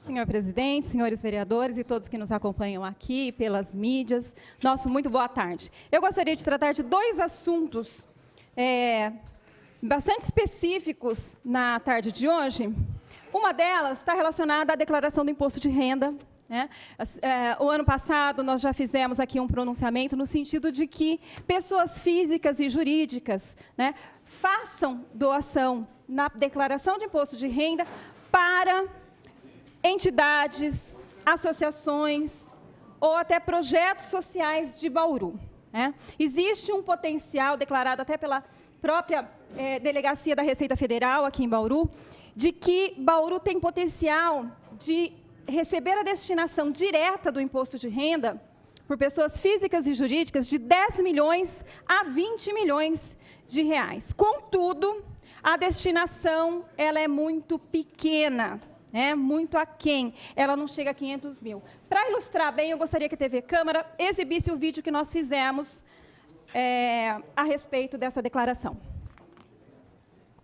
Senhor presidente, senhores vereadores e todos que nos acompanham aqui pelas mídias, muito boa tarde. Eu gostaria de tratar de dois assuntos bastante específicos na tarde de hoje. Uma delas está relacionada à declaração do imposto de renda. O ano passado, nós já fizemos aqui um pronunciamento no sentido de que pessoas físicas e jurídicas façam doação na declaração de imposto de renda para entidades, associações ou até projetos sociais de Bauru. Existe um potencial declarado até pela própria Delegacia da Receita Federal aqui em Bauru, de que Bauru tem potencial de receber a destinação direta do imposto de renda por pessoas físicas e jurídicas de 10 milhões a 20 milhões de reais. Contudo, a destinação ela é muito pequena, muito aquém, ela não chega a 500 mil. Para ilustrar bem, eu gostaria que a TV Câmara exibisse o vídeo que nós fizemos a respeito dessa declaração.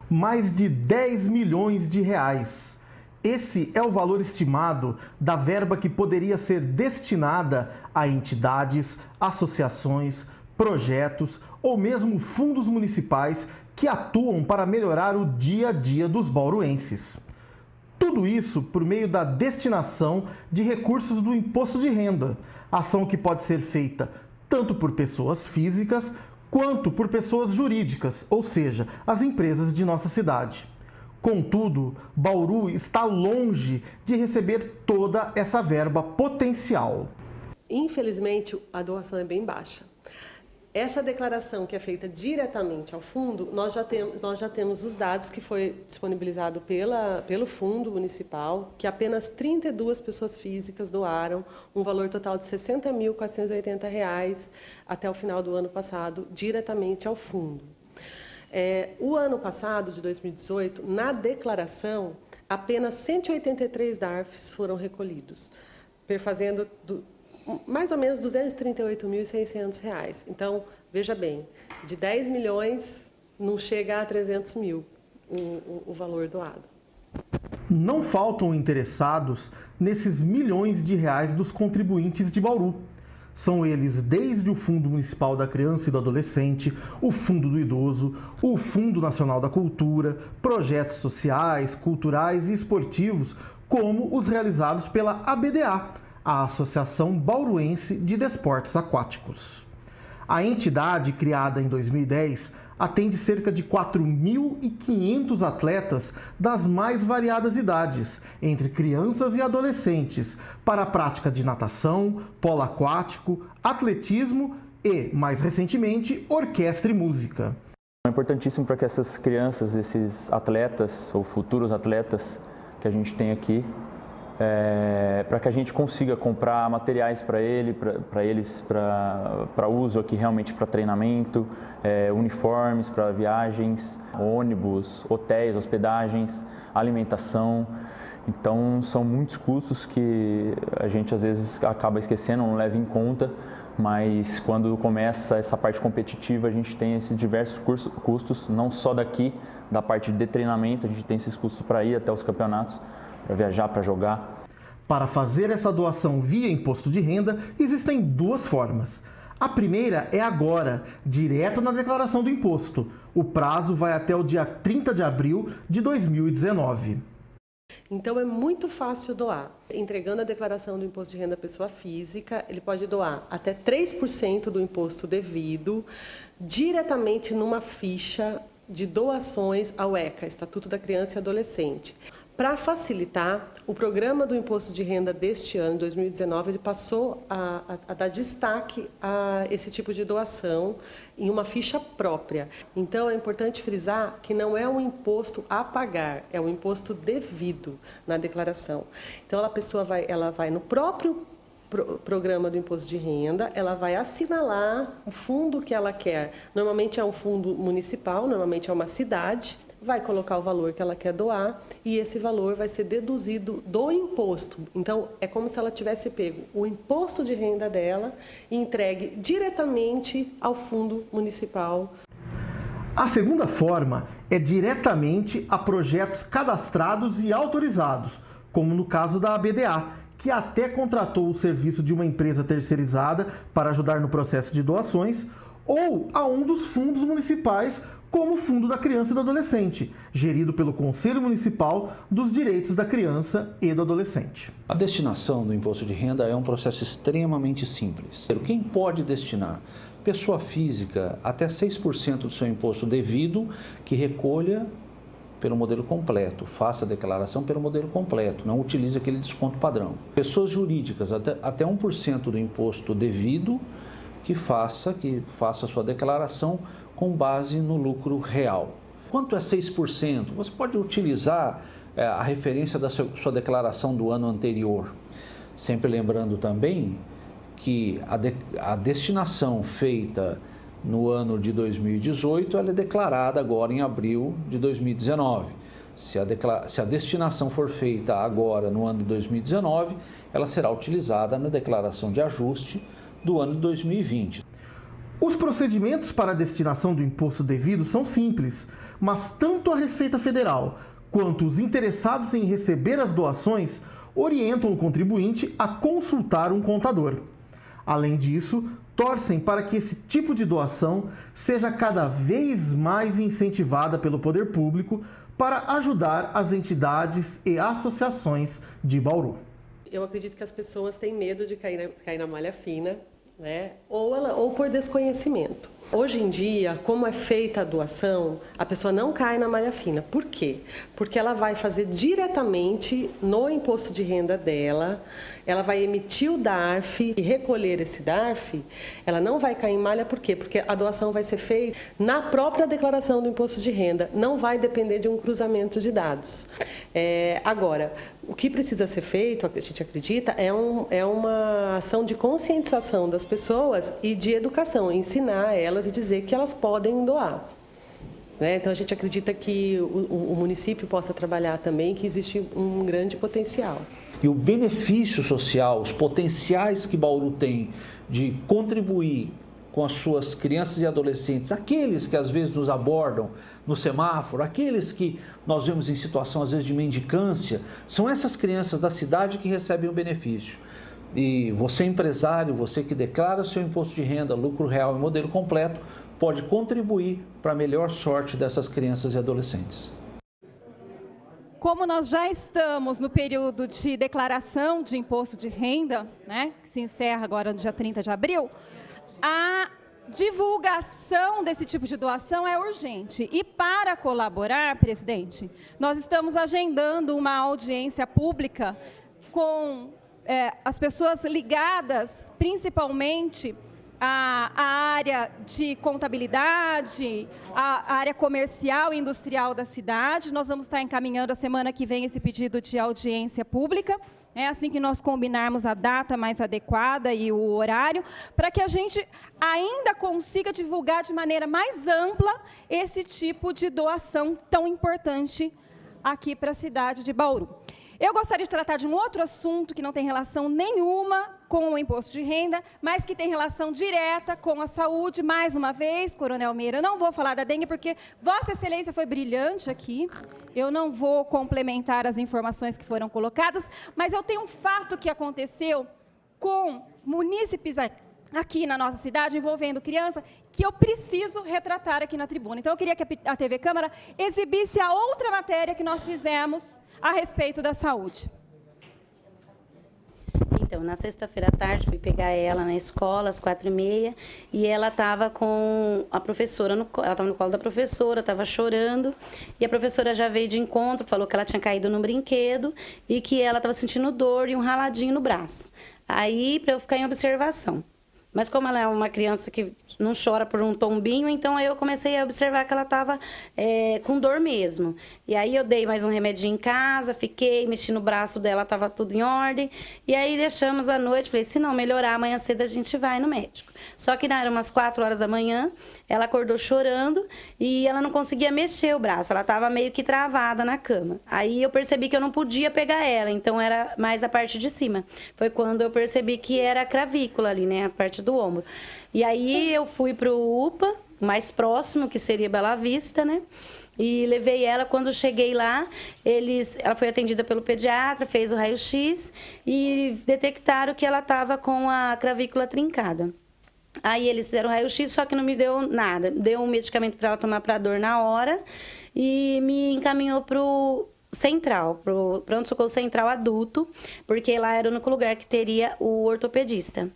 Mais de 10 milhões de reais. Esse é o valor estimado da verba que poderia ser destinada a entidades, associações, projetos ou mesmo fundos municipais que atuam para melhorar o dia a dia dos bauruenses. Tudo isso por meio da destinação de recursos do imposto de renda, ação que pode ser feita tanto por pessoas físicas quanto por pessoas jurídicas, ou seja, as empresas de nossa cidade. Contudo, Bauru está longe de receber toda essa verba potencial. Infelizmente, a doação é bem baixa. Essa declaração que é feita diretamente ao fundo, nós já temos os dados que foi disponibilizado pelo fundo municipal, que apenas 32 pessoas físicas doaram um valor total de R$ 60.480 até o final do ano passado, diretamente ao fundo. O ano passado, de 2018, na declaração, apenas 183 DARFs foram recolhidos, perfazendo mais ou menos R$ 238.600. Então, veja bem, de 10 milhões não chega a 300 mil o valor doado. Não faltam interessados nesses milhões de reais dos contribuintes de Bauru. São eles desde o Fundo Municipal da Criança e do Adolescente, o Fundo do Idoso, o Fundo Nacional da Cultura, projetos sociais, culturais e esportivos, como os realizados pela ABDA, a Associação Bauruense de Desportos Aquáticos. A entidade, criada em 2010, atende cerca de 4.500 atletas das mais variadas idades, entre crianças e adolescentes, para a prática de natação, polo aquático, atletismo e, mais recentemente, orquestra e música. É importantíssimo para que essas crianças, esses atletas ou futuros atletas que a gente tem aqui, para que a gente consiga comprar materiais para eles, para uso aqui realmente para treinamento, uniformes para viagens, ônibus, hotéis, hospedagens, alimentação. Então são muitos custos que a gente às vezes acaba esquecendo, não leva em conta, mas quando começa essa parte competitiva a gente tem esses diversos custos, não só daqui, da parte de treinamento, a gente tem esses custos para ir até os campeonatos, para viajar, para jogar. Para fazer essa doação via imposto de renda, existem duas formas. A primeira é agora, direto na declaração do imposto. O prazo vai até o dia 30 de abril de 2019. Então, é muito fácil doar. Entregando a declaração do imposto de renda à pessoa física, ele pode doar até 3% do imposto devido diretamente numa ficha de doações ao ECA, Estatuto da Criança e Adolescente. Para facilitar, o programa do imposto de renda deste ano, 2019, ele passou a dar destaque a esse tipo de doação em uma ficha própria. Então, é importante frisar que não é um imposto a pagar, é um imposto devido na declaração. Então, a pessoa vai no próprio programa do imposto de renda, ela vai assinalar o fundo que ela quer. Normalmente é um fundo municipal, normalmente é uma cidade, vai colocar o valor que ela quer doar e esse valor vai ser deduzido do imposto. Então, é como se ela tivesse pego o imposto de renda dela e entregue diretamente ao fundo municipal. A segunda forma é diretamente a projetos cadastrados e autorizados, como no caso da ABDA, que até contratou o serviço de uma empresa terceirizada para ajudar no processo de doações, ou a um dos fundos municipais, como o Fundo da Criança e do Adolescente, gerido pelo Conselho Municipal dos Direitos da Criança e do Adolescente. A destinação do imposto de renda é um processo extremamente simples. Quem pode destinar? Pessoa física, até 6% do seu imposto devido, que recolha pelo modelo completo, faça a declaração pelo modelo completo, não utilize aquele desconto padrão. Pessoas jurídicas, até 1% do imposto devido, que faça a sua declaração com base no lucro real. Quanto é 6%? Você pode utilizar a referência da sua declaração do ano anterior. Sempre lembrando também que a destinação feita no ano de 2018, ela é declarada agora em abril de 2019. Se a destinação for feita agora no ano de 2019, ela será utilizada na declaração de ajuste do ano de 2020. Os procedimentos para a destinação do imposto devido são simples, mas tanto a Receita Federal quanto os interessados em receber as doações orientam o contribuinte a consultar um contador. Além disso, torcem para que esse tipo de doação seja cada vez mais incentivada pelo poder público para ajudar as entidades e associações de Bauru. Eu acredito que as pessoas têm medo de cair na malha fina, né? Ou por desconhecimento. Hoje em dia, como é feita a doação, a pessoa não cai na malha fina. Por quê? Porque ela vai fazer diretamente no imposto de renda dela, ela vai emitir o DARF e recolher esse DARF, ela não vai cair em malha, por quê? Porque a doação vai ser feita na própria declaração do imposto de renda, não vai depender de um cruzamento de dados. Agora, o que precisa ser feito, a gente acredita, é uma ação de conscientização das pessoas e de educação, ensinar elas e dizer que elas podem doar. Né? Então, a gente acredita que o município possa trabalhar também, que existe um grande potencial. E o benefício social, os potenciais que Bauru tem de contribuir com as suas crianças e adolescentes, aqueles que às vezes nos abordam no semáforo, aqueles que nós vemos em situação às vezes de mendicância, são essas crianças da cidade que recebem o benefício. E você, empresário, você que declara seu imposto de renda, lucro real e modelo completo, pode contribuir para a melhor sorte dessas crianças e adolescentes. Como nós já estamos no período de declaração de imposto de renda, né, que se encerra agora no dia 30 de abril, a divulgação desse tipo de doação é urgente. E para colaborar, presidente, nós estamos agendando uma audiência pública com as pessoas ligadas, principalmente, a área de contabilidade, a área comercial e industrial da cidade. Nós vamos estar encaminhando a semana que vem esse pedido de audiência pública, assim que nós combinarmos a data mais adequada e o horário, para que a gente ainda consiga divulgar de maneira mais ampla esse tipo de doação tão importante aqui para a cidade de Bauru. Eu gostaria de tratar de um outro assunto que não tem relação nenhuma com o imposto de renda, mas que tem relação direta com a saúde. Mais uma vez, Coronel Meira, eu não vou falar da dengue porque Vossa Excelência foi brilhante aqui. Eu não vou complementar as informações que foram colocadas, mas eu tenho um fato que aconteceu com munícipes aqui na nossa cidade, envolvendo criança, que eu preciso retratar aqui na tribuna. Então, eu queria que a TV Câmara exibisse a outra matéria que nós fizemos a respeito da saúde. Então, na sexta-feira à tarde, fui pegar ela na escola, às 4h30, e ela estava com a professora, ela estava no colo da professora, estava chorando, e a professora já veio de encontro, falou que ela tinha caído num brinquedo e que ela estava sentindo dor e um raladinho no braço. Aí, para eu ficar em observação. Mas como ela é uma criança que não chora por um tombinho, então aí eu comecei a observar que ela estava com dor mesmo. E aí eu dei mais um remedinho em casa, fiquei, mexi no braço dela, estava tudo em ordem. E aí deixamos à noite, falei, se não melhorar, amanhã cedo a gente vai no médico. Só que eram umas 4 horas da manhã, ela acordou chorando e ela não conseguia mexer o braço, ela estava meio que travada na cama. Aí eu percebi que eu não podia pegar ela, então era mais a parte de cima. Foi quando eu percebi que era a cravícula ali, né, a parte do ombro. E aí eu fui pro UPA, mais próximo, que seria Bela Vista, né? E levei ela, quando cheguei lá, ela foi atendida pelo pediatra, fez o raio-x e detectaram que ela estava com a clavícula trincada. Aí eles fizeram raio-x, só que não me deu nada. Deu um medicamento para ela tomar para dor na hora e me encaminhou para o central, para o pronto-socorro central adulto, porque lá era o único lugar que teria o ortopedista.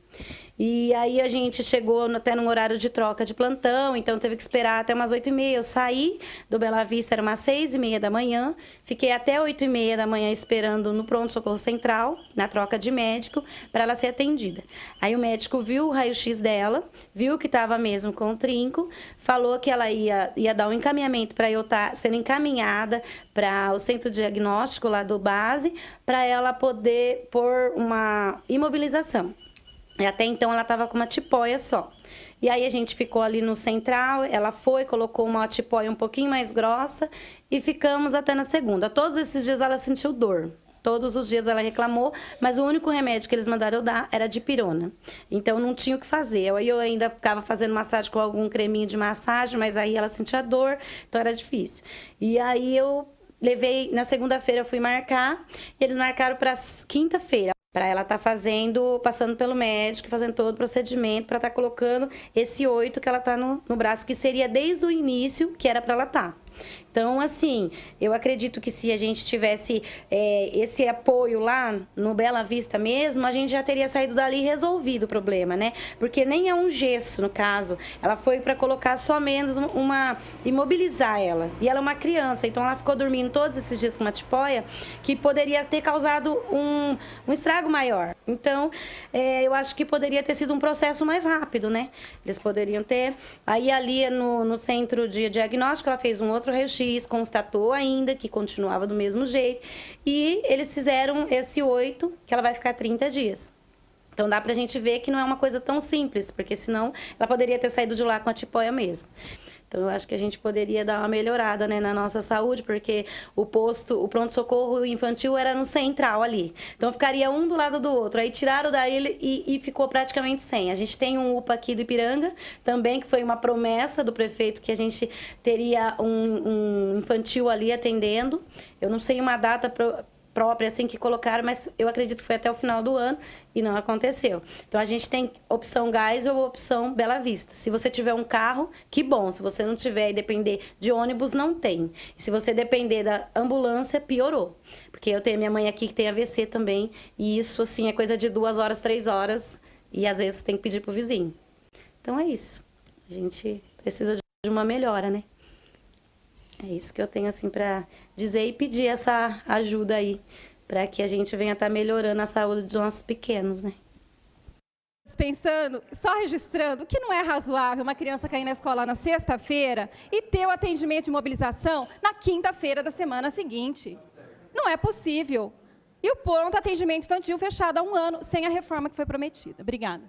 E aí a gente chegou até num horário de troca de plantão, então teve que esperar até umas 8h30. Eu saí do Bela Vista, era umas 6h30 da manhã, fiquei até 8h30 da manhã esperando no pronto-socorro central, na troca de médico, para ela ser atendida. Aí o médico viu o raio-x dela, viu que estava mesmo com o trinco, falou que ela ia dar um encaminhamento para eu estar sendo encaminhada para o centro diagnóstico lá do base, para ela poder pôr uma imobilização. E até então ela estava com uma tipóia só. E aí a gente ficou ali no central, ela colocou uma tipóia um pouquinho mais grossa e ficamos até na segunda. Todos esses dias ela sentiu dor. Todos os dias ela reclamou, mas o único remédio que eles mandaram eu dar era dipirona. Então não tinha o que fazer. Aí eu ainda ficava fazendo massagem com algum creminho de massagem, mas aí ela sentia dor, então era difícil. E aí eu levei, na segunda-feira eu fui marcar, e eles marcaram para quinta-feira, para ela estar passando pelo médico, fazendo todo o procedimento, para estar colocando esse 8 que ela está no braço, que seria desde o início que era para ela estar. Então, assim, eu acredito que se a gente tivesse esse apoio lá no Bela Vista mesmo, a gente já teria saído dali e resolvido o problema, né? Porque nem é um gesso, no caso. Ela foi para colocar só menos imobilizar ela. E ela é uma criança, então ela ficou dormindo todos esses dias com uma tipóia que poderia ter causado um estrago maior. Então, eu acho que poderia ter sido um processo mais rápido, né? Eles poderiam ter... Aí ali no centro de diagnóstico, ela fez um outro raio-x, constatou ainda que continuava do mesmo jeito, e eles fizeram esse 8, que ela vai ficar 30 dias. Então dá pra gente ver que não é uma coisa tão simples, porque senão ela poderia ter saído de lá com a tipóia mesmo. Então eu acho que a gente poderia dar uma melhorada, né, na nossa saúde, porque o pronto-socorro infantil era no central ali. Então ficaria um do lado do outro. Aí tiraram daí e ficou praticamente sem. A gente tem um UPA aqui do Ipiranga, também, que foi uma promessa do prefeito que a gente teria um infantil ali atendendo. Eu não sei uma data própria assim que colocaram, mas eu acredito que foi até o final do ano e não aconteceu. Então a gente tem opção Gás ou opção Bela Vista. Se você tiver um carro, que bom. Se você não tiver e depender de ônibus, não tem. E se você depender da ambulância, piorou. Porque eu tenho minha mãe aqui que tem AVC também, e isso assim é coisa de 2 horas, 3 horas, e às vezes tem que pedir pro vizinho. Então é isso. A gente precisa de uma melhora, né? É isso que eu tenho assim para dizer e pedir essa ajuda aí, para que a gente venha estar melhorando a saúde dos nossos pequenos, né? Pensando, só registrando, que não é razoável uma criança cair na escola na sexta-feira e ter o atendimento de mobilização na quinta-feira da semana seguinte. Não é possível. E o pronto atendimento infantil fechado há 1 ano, sem a reforma que foi prometida. Obrigada.